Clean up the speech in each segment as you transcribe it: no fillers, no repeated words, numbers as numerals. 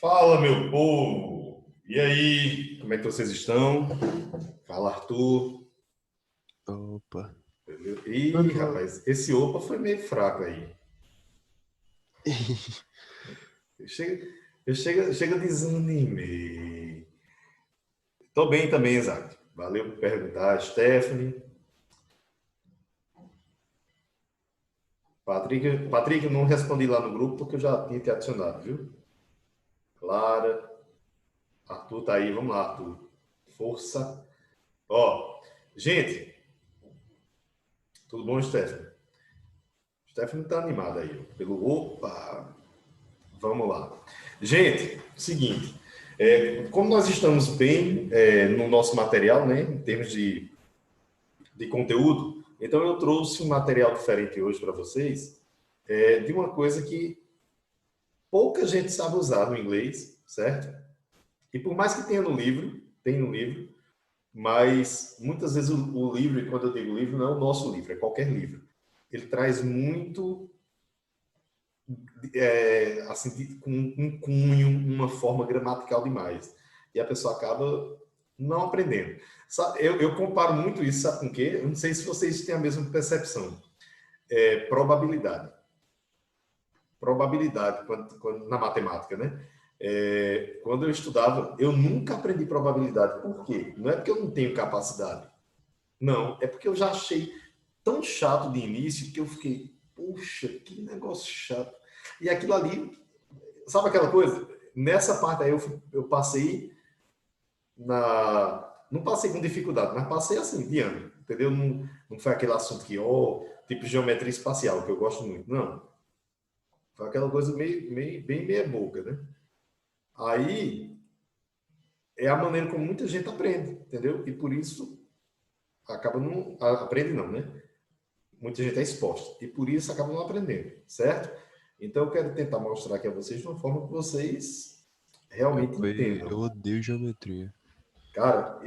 Fala, meu povo! E aí, como é que vocês estão? Fala, Arthur. Opa. Ih, rapaz, esse opa foi meio fraco aí. Chega, chega desanimei. Tô bem também, Isaac. Valeu por perguntar. Stephanie. Patrick, eu não respondi lá no grupo porque eu já tinha te adicionado, viu? Clara. Arthur tá aí. Vamos lá, Arthur. Força. Ó, gente, tudo bom, Stephanie? Stephanie tá animada aí, ó. Pelo opa. Vamos lá. Gente, seguinte, como nós estamos bem no nosso material, né, em termos de conteúdo, então eu trouxe um material diferente hoje para vocês, de uma coisa que pouca gente sabe usar no inglês, certo? E por mais que tenha no livro, tem no livro, mas muitas vezes o livro, e quando eu digo livro, não é o nosso livro, é qualquer livro. Ele traz muito assim, com um cunho, uma forma gramatical demais. E a pessoa acaba não aprendendo. Eu comparo muito isso, sabe com o quê? Eu não sei se vocês têm a mesma percepção. Probabilidade. Probabilidade, na matemática, né? Quando eu estudava, eu nunca aprendi probabilidade. Por quê? Não é porque eu não tenho capacidade. Não, é porque eu já achei tão chato de início que eu fiquei, puxa, que negócio chato. E aquilo ali, sabe aquela coisa? Nessa parte aí eu passei não passei com dificuldade, mas passei assim, de ano, entendeu? Não foi aquele assunto que, tipo geometria espacial, que eu gosto muito. Não. Foi aquela coisa bem meia boca, né? Aí é a maneira como muita gente aprende, entendeu? E por isso acaba não. Aprende não, né? Muita gente é exposta. E por isso acaba não aprendendo, certo? Então eu quero tentar mostrar aqui a vocês de uma forma que vocês realmente Eu entendam. odeio geometria. Cara,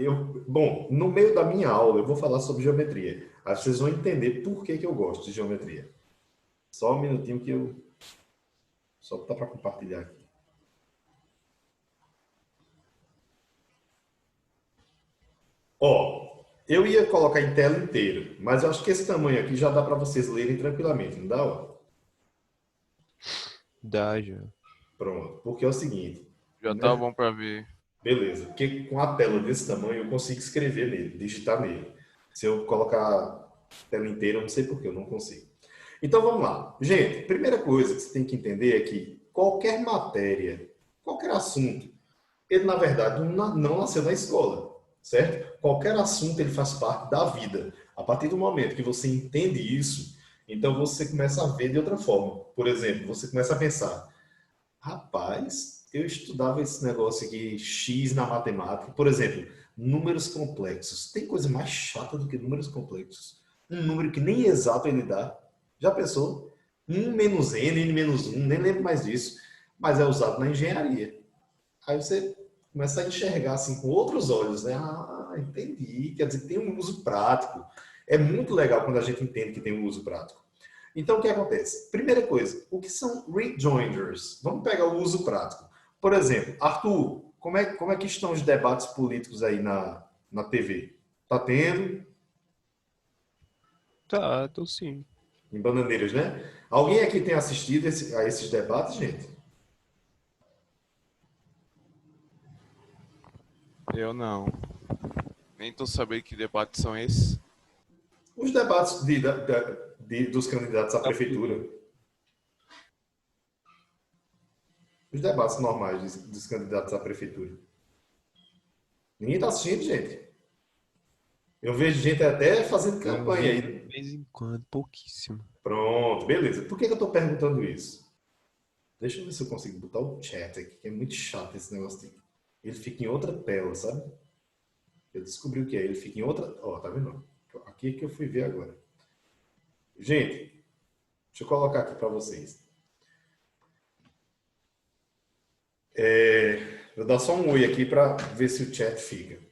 bom, no meio da minha aula eu vou falar sobre geometria. Aí vocês vão entender por que eu gosto de geometria. Só um minutinho que eu só tá para compartilhar aqui. Ó, eu ia colocar em tela inteira, mas eu acho que esse tamanho aqui já dá para vocês lerem tranquilamente, não dá? Ó? Dá já. Pronto, porque é o seguinte, Já tá né? bom pra ver. Beleza, porque com a tela desse tamanho eu consigo escrever nele, digitar nele. Se eu colocar a tela inteira, eu não sei por que eu não consigo. Então vamos lá. Gente, primeira coisa que você tem que entender é que qualquer matéria, qualquer assunto, ele na verdade não nasceu na escola, certo? Qualquer assunto ele faz parte da vida. A partir do momento que você entende isso, então você começa a ver de outra forma. Por exemplo, você começa a pensar: rapaz, eu estudava esse negócio aqui, X na matemática. Por exemplo, números complexos. Tem coisa mais chata do que números complexos. Um número que nem exato ele dá. Já pensou? Um menos n menos um, nem lembro mais disso. Mas é usado na engenharia. Aí você começa a enxergar assim com outros olhos, né? Ah, entendi. Quer dizer, tem um uso prático. É muito legal quando a gente entende que tem um uso prático. Então, o que acontece? Primeira coisa, o que são rejoinders? Vamos pegar o uso prático. Por exemplo, Arthur, como é que estão os debates políticos aí na TV? Tá tendo Tá, tô sim. em Bananeiras, né? Alguém aqui tem assistido a esses debates, gente? Eu não. Nem tô sabendo que debates são esses. Os debates dos candidatos à Tá prefeitura. político. Os debates normais dos candidatos à prefeitura. Ninguém está assistindo, gente. Eu vejo gente até fazendo Eu campanha vejo de aí. vez em quando, pouquíssimo. Pronto, beleza. Por que eu estou perguntando isso? Deixa eu ver se eu consigo botar o chat aqui, que é muito chato esse negócio. Ele fica em outra tela, sabe? Eu descobri o que é. Ele fica em outra. Ó, tá vendo? Aqui é que eu fui ver agora. Gente, deixa eu colocar aqui para vocês. Vou dar só um oi aqui para ver se o chat fica.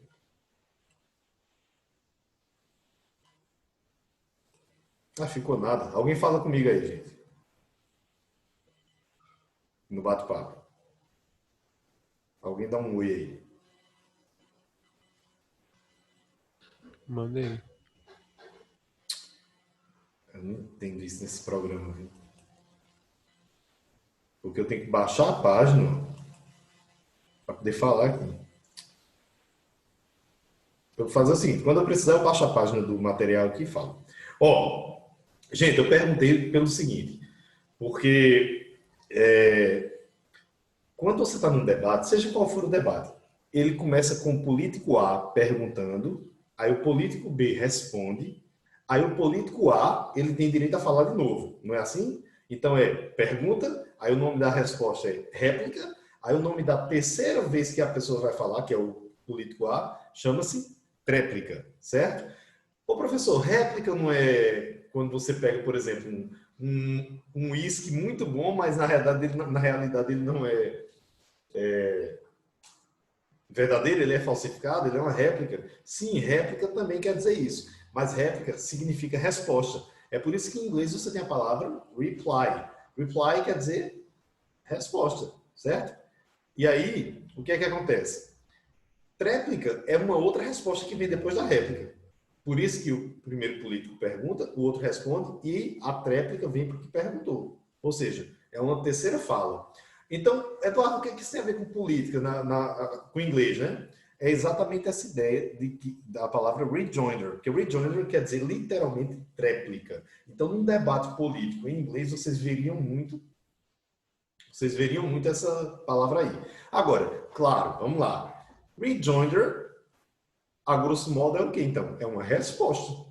Ah, ficou nada. Alguém fala comigo aí, gente. No bate-papo. Alguém dá um oi aí. Mandei. Eu não entendo isso nesse programa, viu? Porque eu tenho que baixar a página para poder falar aqui. Eu vou fazer o seguinte, quando eu precisar, eu baixo a página do material aqui e falo. Ó, gente, eu perguntei pelo seguinte, porque quando você está num debate, seja qual for o debate, ele começa com o político A perguntando, aí o político B responde, aí o político A, ele tem direito a falar de novo, não é assim? Então é pergunta, aí o nome da resposta é réplica, aí o nome da terceira vez que a pessoa vai falar, que é o político A, chama-se tréplica, certo? Ô professor, réplica não é quando você pega, por exemplo, um uísque muito bom, mas na realidade ele não é verdadeiro, ele é falsificado, ele é uma réplica. Sim, réplica também quer dizer isso, mas réplica significa resposta. É por isso que em inglês você tem a palavra reply. Reply quer dizer resposta, certo? E aí, o que é que acontece? Tréplica é uma outra resposta que vem depois da réplica. Por isso que o primeiro político pergunta, o outro responde e a tréplica vem para o que perguntou. Ou seja, é uma terceira fala. Então, Eduardo, o que isso tem a ver com política, com inglês, né? É exatamente essa ideia da palavra rejoinder, porque rejoinder quer dizer literalmente tréplica. Então, num debate político em inglês, vocês veriam muito essa palavra aí. Agora, claro, vamos lá. Rejoinder, a grosso modo, é o quê, então? É uma resposta.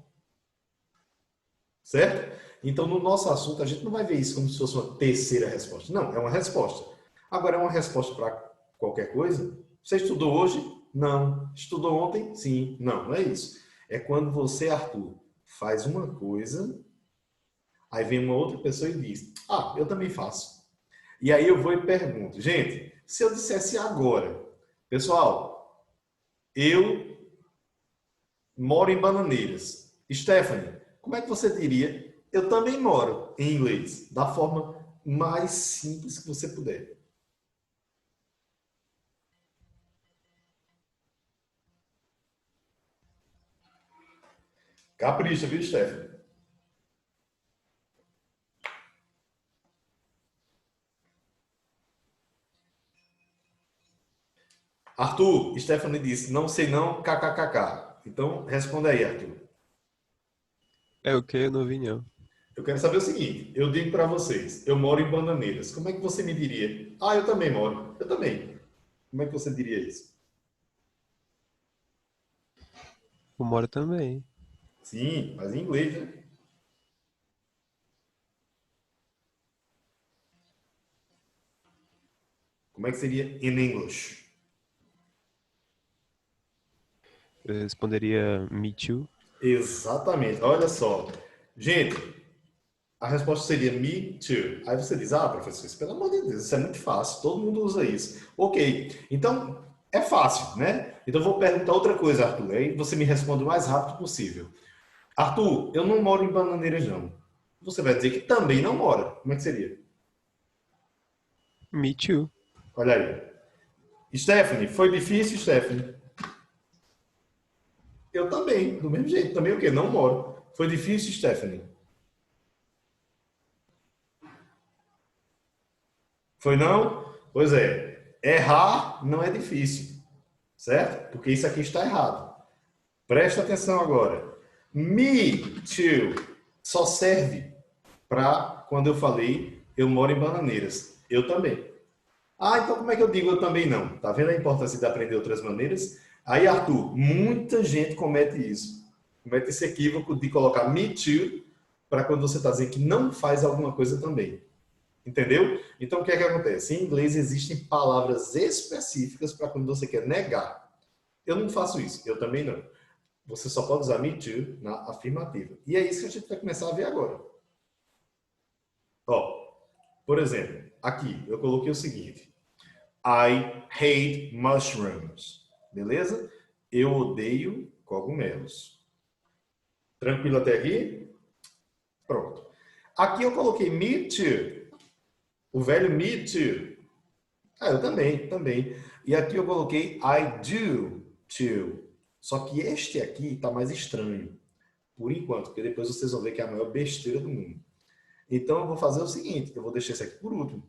Certo? Então, no nosso assunto, a gente não vai ver isso como se fosse uma terceira resposta. Não, é uma resposta. Agora, é uma resposta para qualquer coisa? Você estudou hoje? Não. Estudou ontem? Sim. Não, não é isso. É quando você, Arthur, faz uma coisa, aí vem uma outra pessoa e diz, ah, eu também faço. E aí eu vou e pergunto, gente, se eu dissesse agora, pessoal, eu moro em Bananeiras. Stephanie, como é que você diria? Eu também moro em inglês, da forma mais simples que você puder. Capricha, viu, Stephanie? Arthur, Stephanie disse, não sei não, kkkk. Então, responda aí, Arthur. É o que? Eu não vi, não. Eu quero saber o seguinte, eu digo para vocês, eu moro em Bananeiras. Como é que você me diria? Ah, eu também moro. Eu também. Como é que você diria isso? Eu moro também. Sim, mas em inglês, né? Como é que seria in English? Eu responderia me too. Exatamente. Olha só. Gente, a resposta seria me too. Aí você diz, ah, professor, isso, pelo amor de Deus, isso é muito fácil, todo mundo usa isso. Ok, então é fácil, né? Então eu vou perguntar outra coisa, Arthur. Aí você me responde o mais rápido possível. Arthur, eu não moro em Bananeiras, não. Você vai dizer que também não mora. Como é que seria? Me too. Olha aí. Stephanie, foi difícil, Stephanie? Eu também, do mesmo jeito. Também o quê? Não moro. Foi difícil, Stephanie? Foi não? Pois é. Errar não é difícil, certo? Porque isso aqui está errado. Presta atenção agora. Me too só serve para quando eu falei eu moro em Bananeiras. Eu também. Ah, então como é que eu digo eu também não? Tá vendo a importância de aprender outras maneiras? Aí, Arthur, muita gente comete isso. Comete esse equívoco de colocar me too para quando você está dizendo que não faz alguma coisa também. Entendeu? Então, o que é que acontece? Em inglês existem palavras específicas para quando você quer negar. Eu não faço isso, eu também não. Você só pode usar me too na afirmativa. E é isso que a gente vai começar a ver agora. Ó, por exemplo, aqui eu coloquei o seguinte: I hate mushrooms. Beleza? Eu odeio cogumelos. Tranquilo até aqui? Pronto. Aqui eu coloquei me too. O velho me too. Ah, eu também, também. E aqui eu coloquei I do to. Só que este aqui está mais estranho. Por enquanto, porque depois vocês vão ver que é a maior besteira do mundo. Então eu vou fazer o seguinte, eu vou deixar esse aqui por último.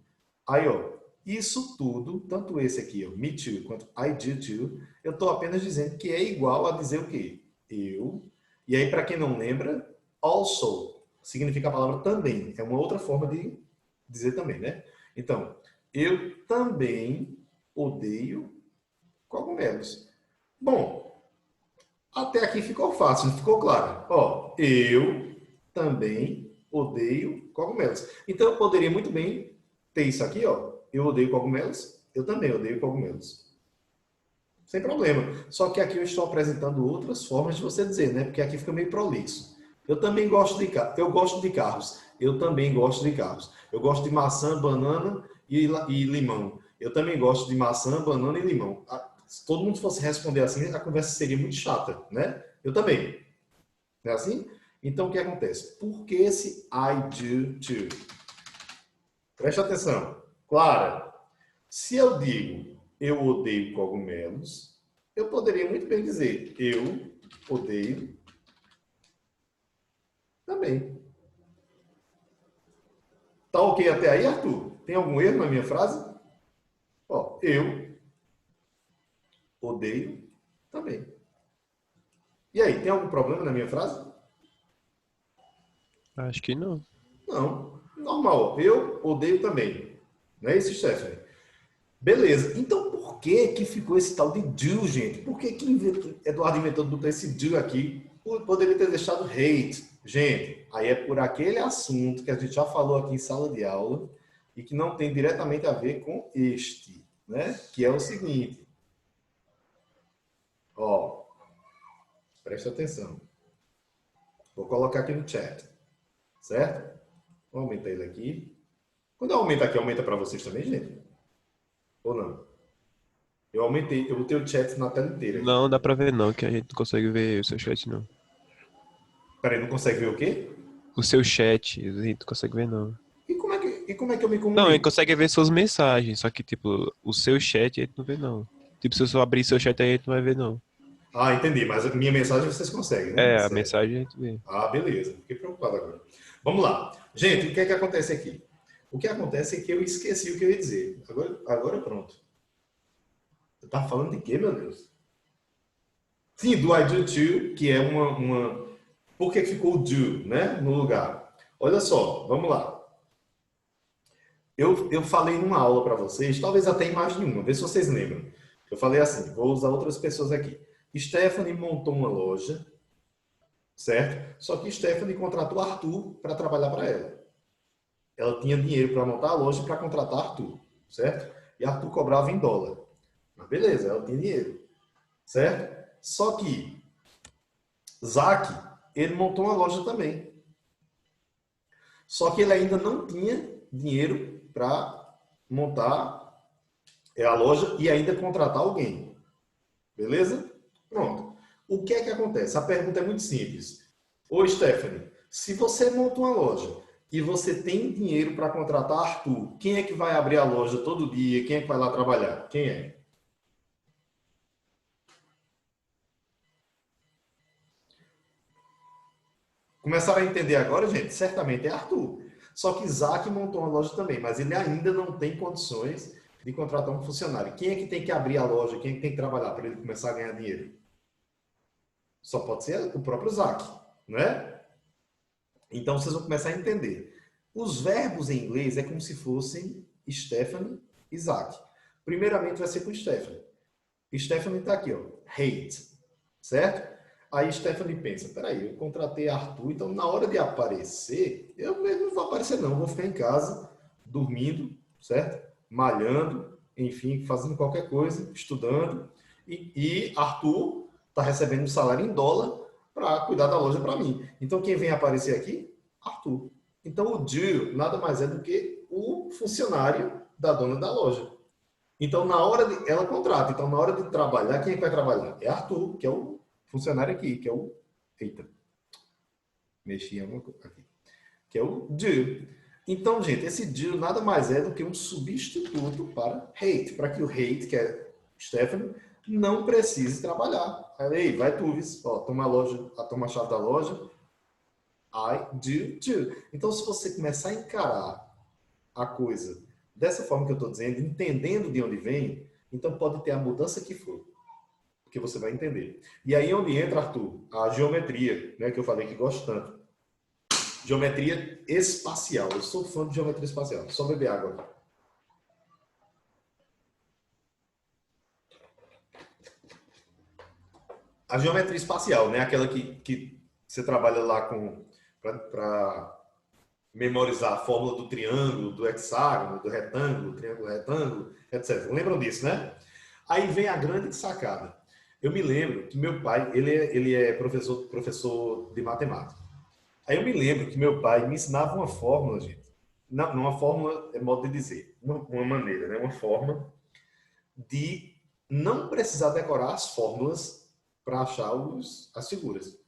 Aí, ó, isso tudo, tanto esse aqui, ó, me too, quanto I do too, eu estou apenas dizendo que é igual a dizer o quê? Eu. E aí, para quem não lembra, also significa a palavra também. É uma outra forma de dizer também, né? Então, eu também odeio cogumelos. Bom, até aqui ficou fácil, não ficou claro? Ó, eu também odeio cogumelos. Então, eu poderia muito bem ter isso aqui, ó. Eu odeio cogumelos, eu também odeio cogumelos. Sem problema. Só que aqui eu estou apresentando outras formas de você dizer, né? Porque aqui fica meio prolixo. Eu também gosto de carros. Eu gosto de carros. Eu também gosto de carros. Eu gosto de maçã, banana e limão. Eu também gosto de maçã, banana e limão. Se todo mundo fosse responder assim, a conversa seria muito chata, né? Eu também. Não é assim? Então, o que acontece? Por que esse I do to? Preste atenção. Clara, se eu digo eu odeio cogumelos, eu poderia muito bem dizer eu odeio também. Tá ok até aí, Arthur? Tem algum erro na minha frase? Ó, eu odeio também. E aí, tem algum problema na minha frase? Acho que não. Não. Normal. Eu odeio também. Não é isso, Stephanie? Beleza. Então, por que que ficou esse tal de do, gente? Por que que Eduardo inventou botar esse do aqui? Poderia ter deixado hate. Gente, aí é por aquele assunto que a gente já falou aqui em sala de aula e que não tem diretamente a ver com este, né? Que é o seguinte. Ó, presta atenção. Vou colocar aqui no chat. Certo? Vou aumentar ele aqui. Quando eu aumento aqui, aumenta para vocês também, gente? Ou não? Eu aumentei, eu botei o chat na tela inteira. Não, dá pra ver não, que a gente não consegue ver o seu chat não. Peraí, não consegue ver o quê? O seu chat, a gente não consegue ver não. E como é que eu me Não, a gente comunico? consegue ver suas mensagens, só que tipo, o seu chat a gente não vê não. Tipo, se eu só abrir seu chat aí, a gente não vai ver não. Ah, entendi. Mas a minha mensagem vocês conseguem, né? É, a Certo. mensagem a gente vê. Ah, beleza. Fiquei preocupado agora. Vamos lá. Gente, o que é que acontece aqui? O que acontece é que eu esqueci o que eu ia dizer. Agora pronto. Eu tava falando de quê, meu Deus? Sim, do I do to, que é uma... Por que ficou o do, né? No lugar. Olha só, vamos lá. Eu falei numa aula para vocês, talvez até em mais de uma, vê se vocês lembram. Eu falei assim, vou usar outras pessoas aqui. Stephanie montou uma loja, certo? Só que Stephanie contratou Arthur para trabalhar para ela. Ela tinha dinheiro para montar a loja e para contratar Arthur, certo? E Arthur cobrava em dólar. Mas beleza, ela tinha dinheiro, certo? Só que Zac, ele montou uma loja também. Só que ele ainda não tinha dinheiro para montar a loja e ainda contratar alguém. Beleza? Pronto. O que é que acontece? A pergunta é muito simples. Ô, Stephanie, se você monta uma loja e você tem dinheiro para contratar Arthur, quem é que vai abrir a loja todo dia? Quem é que vai lá trabalhar? Quem é? Começaram a entender agora, gente? Certamente é Arthur. Só que Isaac montou uma loja também, mas ele ainda não tem condições de contratar um funcionário. Quem é que tem que abrir a loja? Quem é que tem que trabalhar para ele começar a ganhar dinheiro? Só pode ser o próprio Isaac, não é? Então vocês vão começar a entender. Os verbos em inglês é como se fossem Stephanie e Isaac. Primeiramente vai ser com Stephanie. Stephanie está aqui, ó, hate, certo? Aí Stephanie pensa, peraí, eu contratei Arthur, então na hora de aparecer, eu mesmo não vou aparecer não, vou ficar em casa, dormindo, certo? Malhando, enfim, fazendo qualquer coisa, estudando, e Arthur está recebendo um salário em dólar para cuidar da loja para mim. Então quem vem aparecer aqui? Arthur. Então o do nada mais é do que o funcionário da dona da loja. Então na hora de ela contrata, então na hora de trabalhar, quem é que vai trabalhar? É Arthur, que é o funcionário aqui, que é o... Eita. Mexi em alguma coisa aqui. Que é o do. Então, gente, esse do nada mais é do que um substituto para hate. Para que o hate, que é Stephanie, não precise trabalhar. Aí, vai tu, ó, toma a chave da loja. I do too. Então, se você começar a encarar a coisa dessa forma que eu estou dizendo, entendendo de onde vem, então pode ter a mudança que for, porque você vai entender. E aí onde entra, Arthur, a geometria, né, que eu falei que gosto tanto. Geometria espacial. Eu sou fã de geometria espacial. Só beber água. A geometria espacial, né? Aquela que você trabalha lá para memorizar a fórmula do triângulo, do hexágono, do retângulo, triângulo retângulo, etc. Lembram disso, né? Aí vem a grande sacada. Eu me lembro que meu pai, ele é professor de matemática. Aí eu me lembro que meu pai me ensinava uma fórmula, gente. Não uma fórmula, é modo de dizer, uma maneira, né? Uma forma de não precisar decorar as fórmulas para achar as figuras.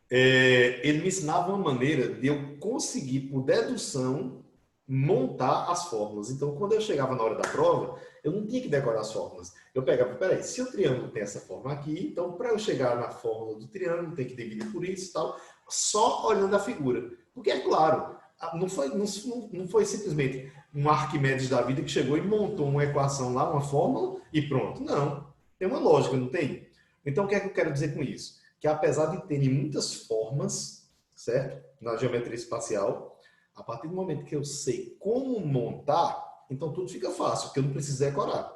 Ele me ensinava uma maneira de eu conseguir, por dedução, montar as fórmulas. Então, quando eu chegava na hora da prova, eu não tinha que decorar as fórmulas. Eu pegava, peraí, se o triângulo tem essa forma aqui, então para eu chegar na fórmula do triângulo, tem que dividir por isso e tal, só olhando a figura. Porque, é claro, não foi simplesmente um Arquimedes da vida que chegou e montou uma equação lá, uma fórmula e pronto. Não. Tem uma lógica, não tem? Então, o que é que eu quero dizer com isso? Que apesar de terem muitas formas, certo? Na geometria espacial, a partir do momento que eu sei como montar, então tudo fica fácil, porque eu não preciso decorar.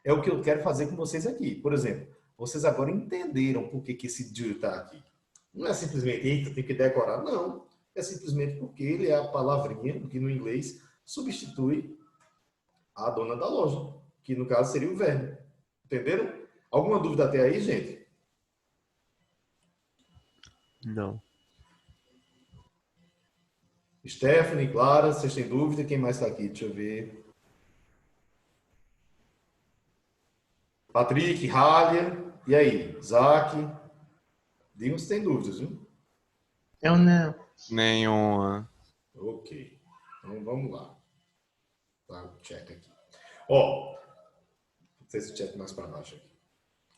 É o que eu quero fazer com vocês aqui. Por exemplo, vocês agora entenderam por que esse do está aqui. Não é simplesmente, eita, tem que decorar. Não. É simplesmente porque ele é a palavrinha que no inglês substitui a dona da loja, que no caso seria o verbo. Entenderam? Alguma dúvida até aí, gente? Não. Stephanie, Clara, vocês têm dúvida? Quem mais está aqui? Deixa eu ver. Patrick, Rália. E aí? Isaac? Digam se tem dúvidas, viu? Eu não. Nenhuma. Ok. Então vamos lá. Tá, check aqui. Ó, não sei se check mais para baixo aqui.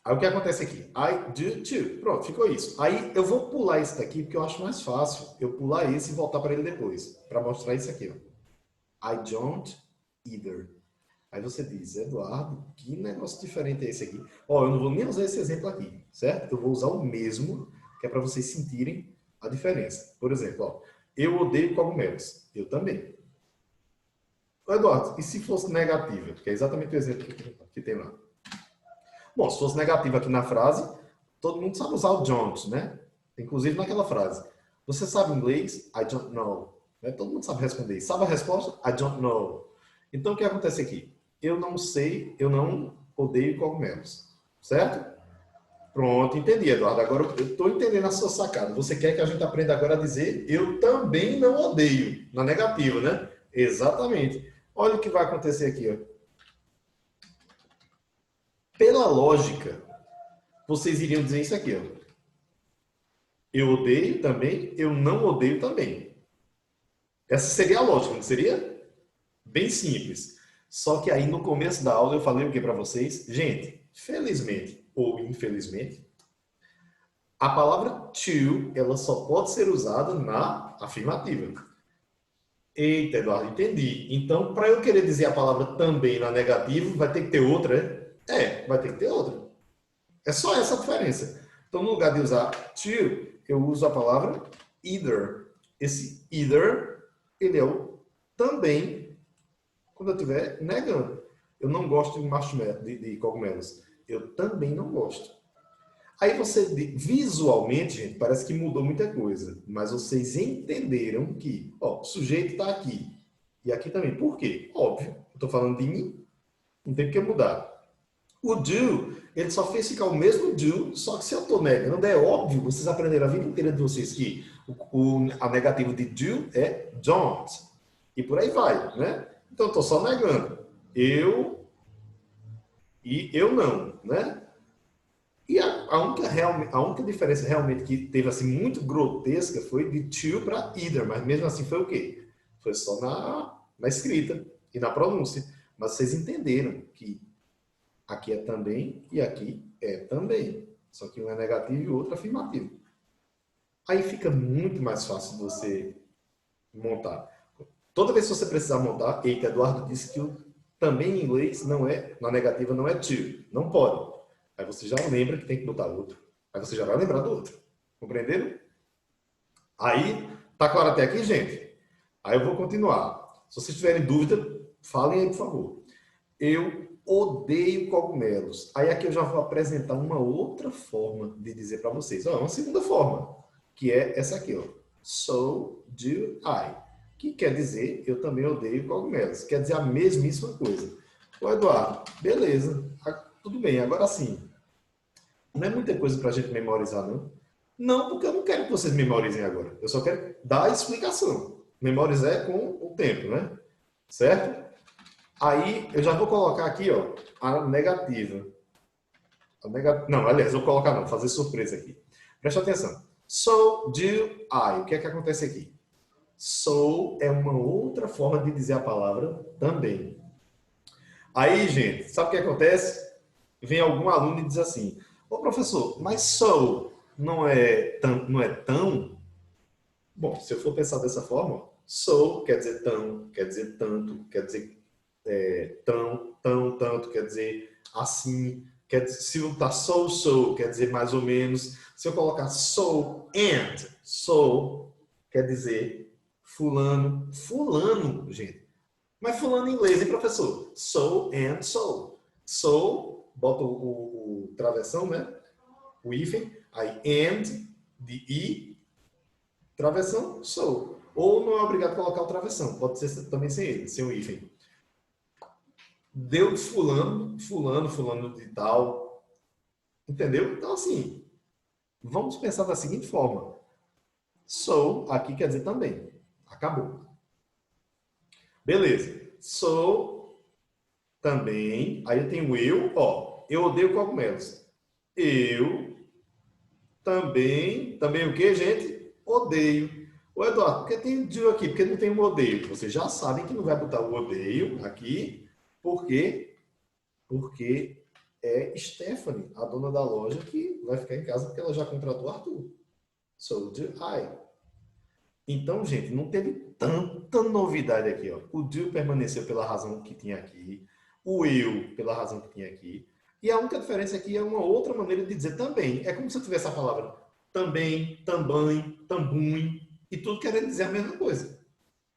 Aí o que acontece aqui? I do too. Pronto, ficou isso. Aí eu vou pular esse daqui porque eu acho mais fácil eu pular esse e voltar para ele depois. Para mostrar isso aqui, ó. I don't either. Aí você diz, Eduardo, que negócio diferente é esse aqui? Ó, eu não vou nem usar esse exemplo aqui, certo? Eu vou usar o mesmo, que é para vocês sentirem a diferença. Por exemplo, ó, eu odeio cogumelos. Eu também. Ô, Eduardo, e se fosse negativa? Que é exatamente o exemplo que tem lá. Bom, se fosse negativo aqui na frase, todo mundo sabe usar o don't, né? Inclusive naquela frase. Você sabe inglês? I don't know. Né? Todo mundo sabe responder. Sabe a resposta? I don't know. Então, o que acontece aqui? Eu não sei, eu não odeio cogumelos. Certo? Pronto, entendi, Eduardo. Agora eu estou entendendo a sua sacada. Você quer que a gente aprenda agora a dizer eu também não odeio, na negativa, né? Exatamente. Olha o que vai acontecer aqui, ó. Pela lógica, vocês iriam dizer isso aqui, ó. Eu odeio também, eu não odeio também. Essa seria a lógica, não seria? Bem simples. Só que aí no começo da aula eu falei o que para vocês? Gente, felizmente ou infelizmente, a palavra to, ela só pode ser usada na afirmativa. Eita, Eduardo, entendi. Então, para eu querer dizer a palavra também na negativa, vai ter que ter outra, né? Vai ter que ter outra. É só essa a diferença. Então, no lugar de usar to, eu uso a palavra either. Esse either, ele é o também, quando eu estiver negando. Eu não gosto de marshmallow, de cogumelos. Eu também não gosto. Aí você, visualmente, gente, parece que mudou muita coisa. Mas vocês entenderam que, ó, o sujeito está aqui. E aqui também. Por quê? Óbvio. Eu estou falando de mim. Não tem por que mudar. O do, ele só fez ficar o mesmo do, só que se eu estou negando, é óbvio, vocês aprenderam a vida inteira de vocês que a negativa de do é don't. E por aí vai, né? Então, eu estou só negando. Eu e eu não, né? E a única diferença realmente que teve assim muito grotesca foi de to para either, mas mesmo assim foi o quê? Foi só na escrita e na pronúncia. Mas vocês entenderam que Aqui é também e aqui é também. Só que um é negativo e o outro afirmativo. Aí fica muito mais fácil você montar. Toda vez que você precisar montar, eita, Eduardo disse que o também em inglês não é, na negativa não é to. Não pode. Aí você já lembra que tem que botar outro. Aí você já vai lembrar do outro. Compreenderam? Aí, tá claro até aqui, gente? Aí eu vou continuar. Se vocês tiverem dúvida, falem aí, por favor. Eu odeio cogumelos. Aí aqui eu já vou apresentar uma outra forma de dizer para vocês. Ó, uma segunda forma, que é essa aqui, ó. So do I. Que quer dizer, eu também odeio cogumelos. Quer dizer a mesmíssima coisa. Ô, Eduardo, beleza. Tudo bem, agora sim. Não é muita coisa para a gente memorizar, não? Não, porque eu não quero que vocês memorizem agora. Eu só quero dar a explicação. Memorizar é com o tempo, né? Certo? Aí, eu já vou colocar aqui, ó, a negativa. Não, aliás, eu vou colocar não, fazer surpresa aqui. Presta atenção. So, do, I. O que é que acontece aqui? So é uma outra forma de dizer a palavra também. Aí, gente, sabe o que acontece? Vem algum aluno e diz assim, ô professor, mas so não é tão? Bom, se eu for pensar dessa forma, so quer dizer tão, quer dizer tanto, quer dizer tanto, quer dizer assim, quer dizer, se eu tá so, quer dizer mais ou menos. Se eu colocar so quer dizer fulano, gente. Mas fulano em inglês, hein, professor? So and so. So, bota o travessão, né? O hífen, aí and, de i, travessão, so. Ou não é obrigado a colocar o travessão, pode ser também sem ele, sem o hífen. Deu de fulano de tal. Entendeu? Então, assim, vamos pensar da seguinte forma. So, aqui quer dizer também. Acabou. Beleza. So, também. Aí eu tenho eu, ó. Eu odeio cogumelos. Eu também. Também o que, gente? Odeio. Ô, Eduardo, por que tem o do aqui? Porque não tem um odeio. Vocês já sabem que não vai botar o odeio aqui. Por quê? Porque é Stephanie, a dona da loja, que vai ficar em casa porque ela já contratou o Arthur. So do I. Então, gente, não teve tanta novidade aqui, ó. O do permaneceu pela razão que tinha aqui, o eu pela razão que tinha aqui, e a única diferença aqui é uma outra maneira de dizer também. É como se eu tivesse a palavra também, também, tambum, e tudo querendo dizer a mesma coisa.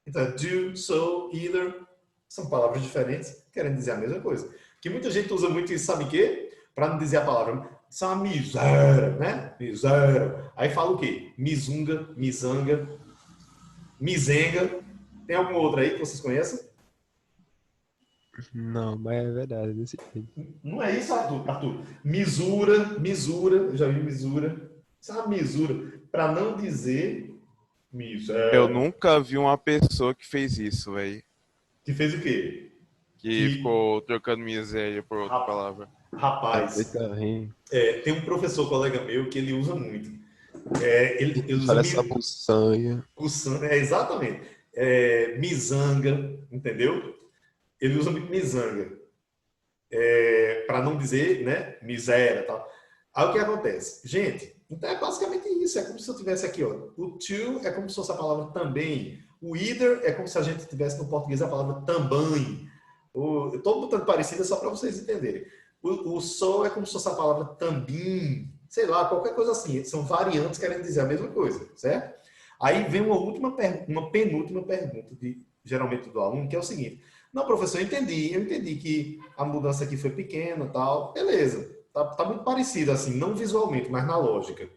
Então, do, so, either, são palavras diferentes, querendo dizer a mesma coisa. Que muita gente usa muito isso, sabe o quê? Para não dizer a palavra, isso é uma miséria, né? Miséria. Aí fala o quê? Misunga, misanga, mizenga. Tem algum outro aí que vocês conheçam? Não, mas é verdade, desse jeito. Não é isso, Arthur. Misura, eu já vi misura. Isso é uma misura. Para não dizer miséria. Eu nunca vi uma pessoa que fez isso, velho. Que fez o quê? Que ficou trocando miséria por outra Rap- palavra. Rapaz, Eita, hein? tem um professor colega meu que ele usa muito. Ele usa Olha essa buçanha. exatamente. Misanga, entendeu? Ele usa muito misanga. Para não dizer, né, miséria e tal. Aí o que acontece? Gente, então é basicamente isso. É como se eu tivesse aqui, ó. O to é como se fosse a palavra também. O either é como se a gente tivesse no português a palavra também. Eu estou botando parecida só para vocês entenderem. O so é como se fosse a palavra também. Sei lá, qualquer coisa assim. São variantes querendo dizer a mesma coisa, certo? Aí vem uma penúltima pergunta, geralmente do aluno, que é o seguinte. Não, professor, eu entendi que a mudança aqui foi pequena e tal. Beleza, tá muito parecido assim, não visualmente, mas na lógica.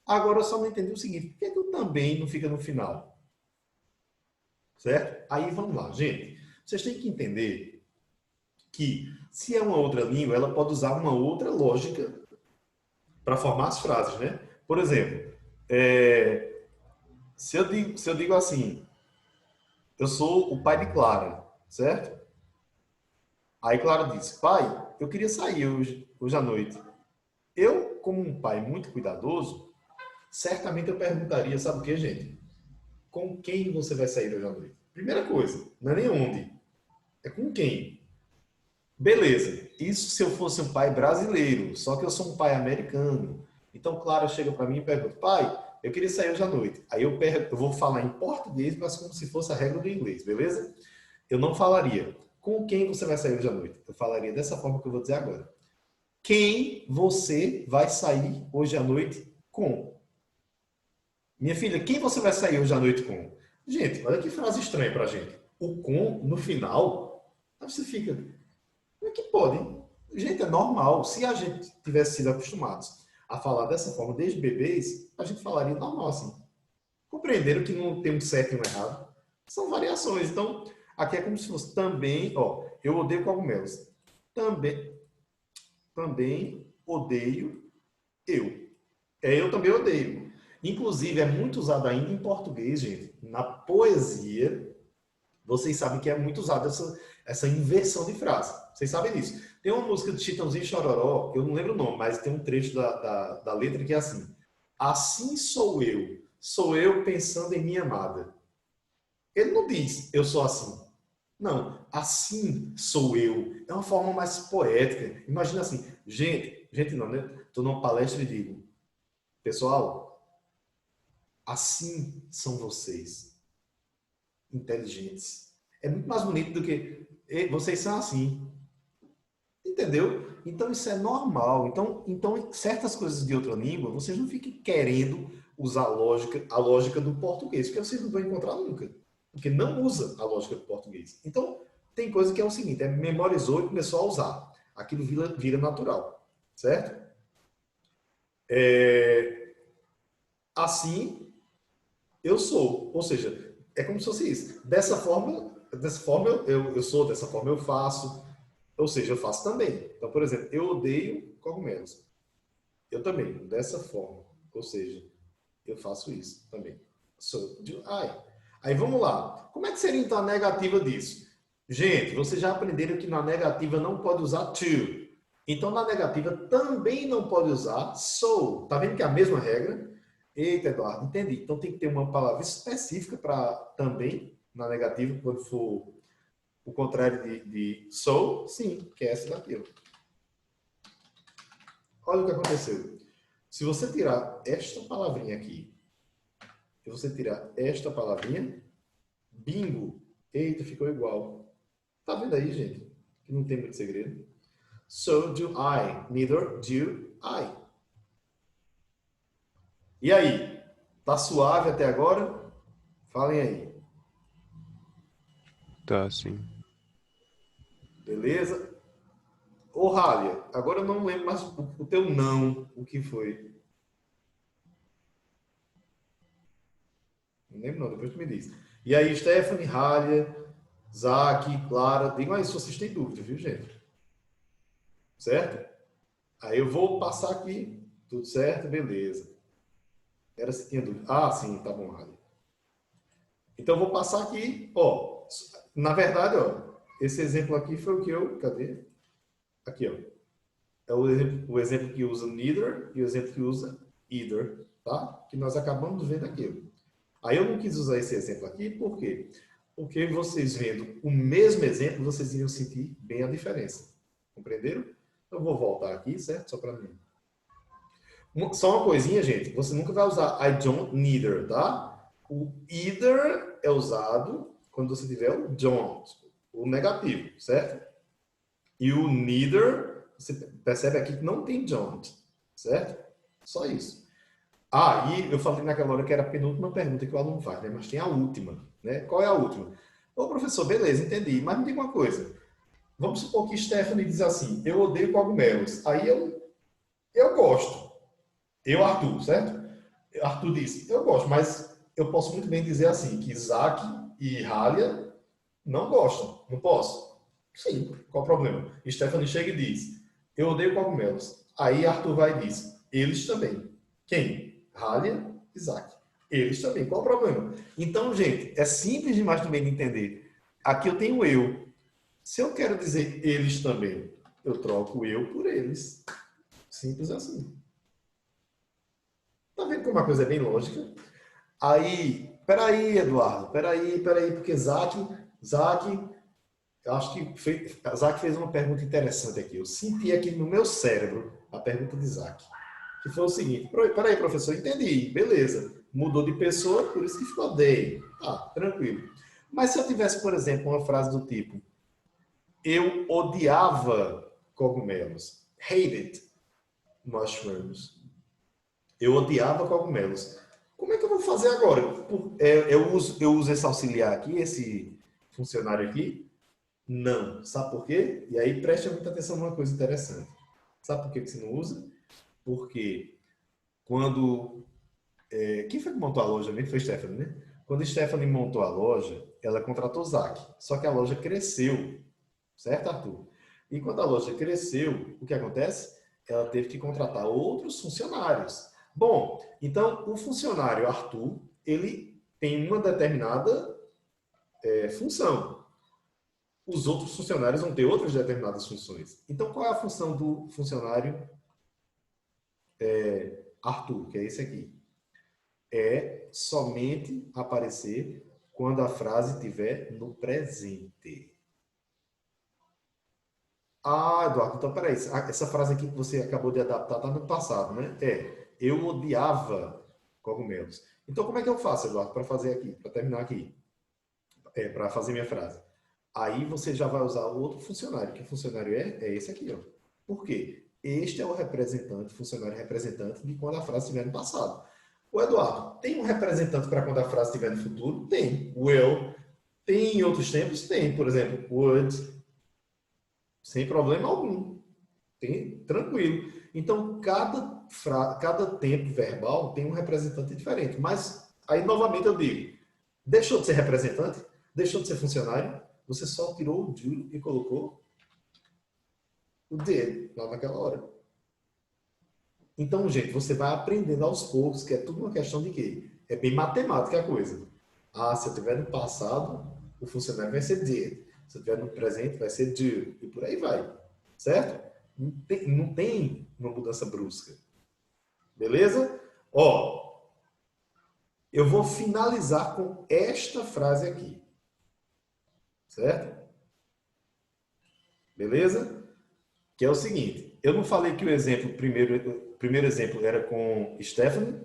Agora eu só não entendi o seguinte, por que que o também não fica no final? Certo? Aí vamos lá, gente. Vocês têm que entender que se é uma outra língua, ela pode usar uma outra lógica para formar as frases, né? Por exemplo, se eu digo assim, eu sou o pai de Clara, certo? Aí Clara disse, pai, eu queria sair hoje à noite. Eu, como um pai muito cuidadoso, certamente eu perguntaria, sabe o que, gente? Com quem você vai sair hoje à noite? Primeira coisa, não é nem onde, é com quem. Beleza. Isso se eu fosse um pai brasileiro, só que eu sou um pai americano. Então, Clara chega para mim e pergunta: pai, eu queria sair hoje à noite. Aí eu vou falar em português, mas como se fosse a regra do inglês, beleza? Eu não falaria com quem você vai sair hoje à noite. Eu falaria dessa forma que eu vou dizer agora. Quem você vai sair hoje à noite com? Minha filha, quem você vai sair hoje à noite com? Gente, olha que frase estranha pra gente. O com no final, aí você fica, como é que pode? Hein? Gente, é normal. Se a gente tivesse sido acostumados a falar dessa forma desde bebês, a gente falaria normal assim. Compreenderam que não tem um certo e um errado? São variações. Então, aqui é como se fosse também, ó, eu odeio cogumelos. Também odeio eu. Eu também odeio. Inclusive, é muito usado ainda em português, gente. Na poesia, vocês sabem que é muito usado essa inversão de frase. Vocês sabem disso. Tem uma música do Chitãozinho e Chororó, eu não lembro o nome, mas tem um trecho da letra que é assim. Assim sou eu pensando em minha amada. Ele não diz, eu sou assim. Não, assim sou eu. É uma forma mais poética. Imagina assim, gente não, né? Estou numa palestra e digo, pessoal, assim são vocês, inteligentes. É muito mais bonito do que vocês são assim. Entendeu? Então isso é normal. Então certas coisas de outra língua, vocês não fiquem querendo usar a lógica do português, porque vocês não vão encontrar nunca. Porque não usa a lógica do português. Então, tem coisa que é o seguinte, memorizou e começou a usar. Aquilo vira natural. Certo? Assim, eu sou. Ou seja, é como se fosse isso. Dessa forma eu sou, dessa forma eu faço. Ou seja, eu faço também. Então, por exemplo, eu odeio cogumelos. Eu também, dessa forma. Ou seja, eu faço isso também. Aí vamos lá. Como é que seria então a negativa disso? Gente, vocês já aprenderam que na negativa não pode usar to. Então, na negativa também não pode usar so. Tá vendo que é a mesma regra? Eita, Eduardo, entendi. Então tem que ter uma palavra específica para também, na negativa, quando for o contrário de so, sim, que é essa daqui. Ó. Olha o que aconteceu. Se você tirar esta palavrinha aqui, e você tirar esta palavrinha, bingo. Eita, ficou igual. Tá vendo aí, gente? Que não tem muito segredo. So do I. Neither do I. E aí? Tá suave até agora? Falem aí. Tá, sim. Beleza? Ô, Rália, agora eu não lembro mais o teu não, o que foi. Não lembro não, depois tu me diz. E aí, Stephanie, Rália, Zac, Clara, digam aí se vocês têm dúvida, viu, gente? Certo? Aí eu vou passar aqui, tudo certo? Beleza. Era se tinha dúvida. Ah, sim, tá bom, Rália. Então eu vou passar aqui, ó. Na verdade, ó, esse exemplo aqui foi o que eu. Cadê? Aqui, ó. É o exemplo que usa neither e o exemplo que usa either, tá? Que nós acabamos vendo aqui. Aí eu não quis usar esse exemplo aqui, por quê? Porque vocês vendo o mesmo exemplo, vocês iriam sentir bem a diferença. Compreenderam? Eu vou voltar aqui, certo? Só para mim. Só uma coisinha, gente. Você nunca vai usar I don't neither, tá? O either é usado quando você tiver o don't, o negativo, certo? E o neither, você percebe aqui que não tem don't, certo? Só isso. Ah, e eu falei naquela hora que era a penúltima pergunta que o aluno faz, né? Mas tem a última, né? Qual é a última? Ô, professor, beleza, entendi. Mas me diga uma coisa. Vamos supor que Stephanie diz assim, eu odeio cogumelos. Aí eu gosto. Eu, Arthur, certo? Arthur disse, eu gosto, mas eu posso muito bem dizer assim, que Isaac e Halia não gostam. Não posso? Sim, qual o problema? Stephanie chega e diz, eu odeio cogumelos. Aí Arthur vai e diz, eles também. Quem? Halia, Isaac. Eles também. Qual o problema? Então, gente, é simples demais também de entender. Aqui eu tenho eu. Se eu quero dizer eles também, eu troco eu por eles. Simples assim. Tá vendo como a coisa é bem lógica? Aí, peraí, Eduardo, peraí, porque Zac Eu acho que Isaac fez uma pergunta interessante aqui. Eu senti aqui no meu cérebro a pergunta de Isaac, que foi o seguinte: peraí, professor, entendi, beleza. Mudou de pessoa, por isso que ficou they. Ah, tranquilo. Mas se eu tivesse, por exemplo, uma frase do tipo: eu odiava cogumelos. Hated mushrooms. Eu odiava cogumelos. Como é que eu vou fazer agora? Eu uso esse auxiliar aqui, esse funcionário aqui? Não. Sabe por quê? E aí preste muita atenção numa coisa interessante. Sabe por que você não usa? Porque quando... quem foi que montou a loja? Foi Stephanie, né? Quando Stephanie montou a loja, ela contratou o Zac. Só que a loja cresceu. Certo, Arthur? E quando a loja cresceu, o que acontece? Ela teve que contratar outros funcionários. Bom, então o funcionário Arthur, ele tem uma determinada função. Os outros funcionários vão ter outras determinadas funções. Então, qual é a função do funcionário Arthur, que é esse aqui? É somente aparecer quando a frase estiver no presente. Ah, Eduardo, então peraí. Essa frase aqui que você acabou de adaptar está no passado, né? Eu odiava cogumelos. Então, como é que eu faço, Eduardo, para fazer aqui, para terminar aqui? Para fazer minha frase. Aí você já vai usar o outro funcionário. Que funcionário é? É esse aqui, ó. Por quê? Este é o representante, funcionário representante de quando a frase estiver no passado. O Eduardo, tem um representante para quando a frase estiver no futuro? Tem. Will. Tem em outros tempos? Tem. Por exemplo, would. Sem problema algum. Tem, tranquilo. Então, cada tempo verbal tem um representante diferente. Mas, aí, novamente, eu digo, deixou de ser representante? Deixou de ser funcionário? Você só tirou o do e colocou o did lá naquela hora. Então, gente, você vai aprendendo aos poucos, que é tudo uma questão de quê? É bem matemática a coisa. Ah, se eu estiver no passado, o funcionário vai ser did. Se eu estiver no presente, vai ser do. E por aí vai. Certo? Não tem uma mudança brusca. Beleza? Ó, eu vou finalizar com esta frase aqui. Certo? Beleza? Que é o seguinte. Eu não falei que o primeiro exemplo era com Stephanie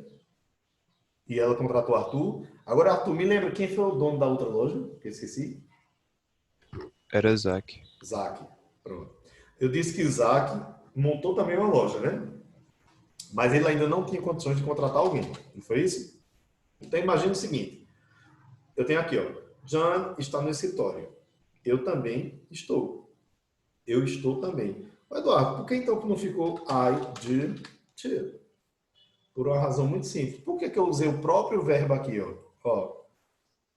e ela contratou Arthur. Agora, Arthur, me lembra quem foi o dono da outra loja? Que eu esqueci. Era Zack. Zac. Pronto. Eu disse que Zac montou também uma loja, né? Mas ele ainda não tinha condições de contratar alguém. Não foi isso? Então imagine o seguinte. Eu tenho aqui, ó. John está no escritório. Eu também estou. Eu estou também. Eduardo, por que então que não ficou I do to? Por uma razão muito simples. Por que eu usei o próprio verbo aqui, ó?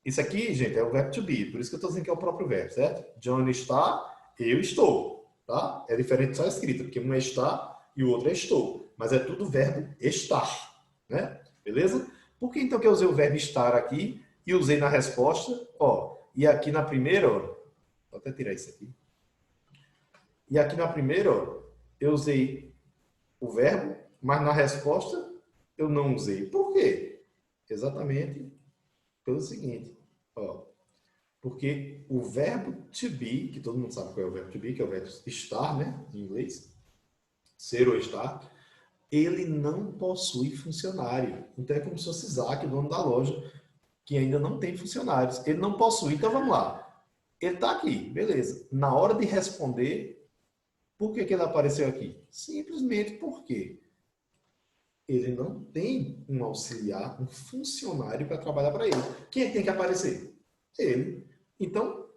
Isso aqui, gente, é o verbo to be. Por isso que eu estou dizendo que é o próprio verbo, certo? John está, eu estou. Tá? É diferente só a escrita, porque um é está e o outro é estou. Mas é tudo verbo estar. Né? Beleza? Por que então que eu usei o verbo estar aqui e usei na resposta? Ó, e aqui na primeira, ó, vou até tirar isso aqui. E aqui na primeira, ó, eu usei o verbo, mas na resposta eu não usei. Por quê? Exatamente pelo seguinte, ó, porque o verbo to be, que todo mundo sabe qual é o verbo to be, que é o verbo estar, né, em inglês, ser ou estar, ele não possui funcionário. Então é como se fosse Isaac, o dono da loja, que ainda não tem funcionários. Ele não possui. Então vamos lá. Ele está aqui, beleza. Na hora de responder, por que ele apareceu aqui? Simplesmente porque ele não tem um auxiliar, um funcionário para trabalhar para ele. Quem é que tem que aparecer? Ele. Então,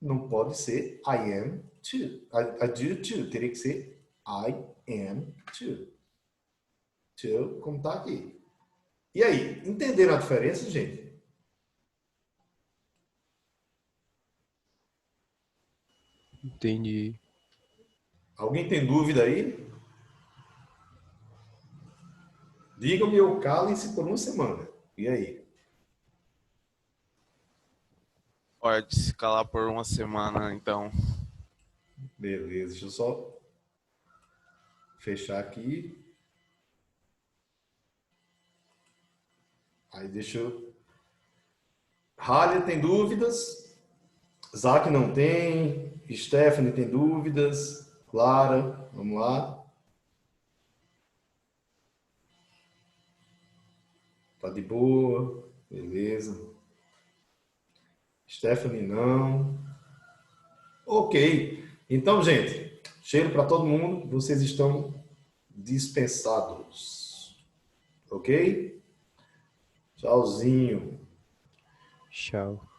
não pode ser I am to. I do to. Teria que ser I am to. To, como está aqui. E aí, entenderam a diferença, gente? Entendi. Alguém tem dúvida aí? Digam-me ou calem-se por uma semana. E aí? Pode se calar por uma semana, então. Beleza, deixa eu só fechar aqui. Aí deixa eu... Rália, tem dúvidas? Zac não tem. Stephanie tem dúvidas. Clara, vamos lá. Tá de boa. Beleza. Stephanie não. Ok. Então, gente, cheiro para todo mundo. Vocês estão dispensados. Ok? Tchauzinho. Tchau.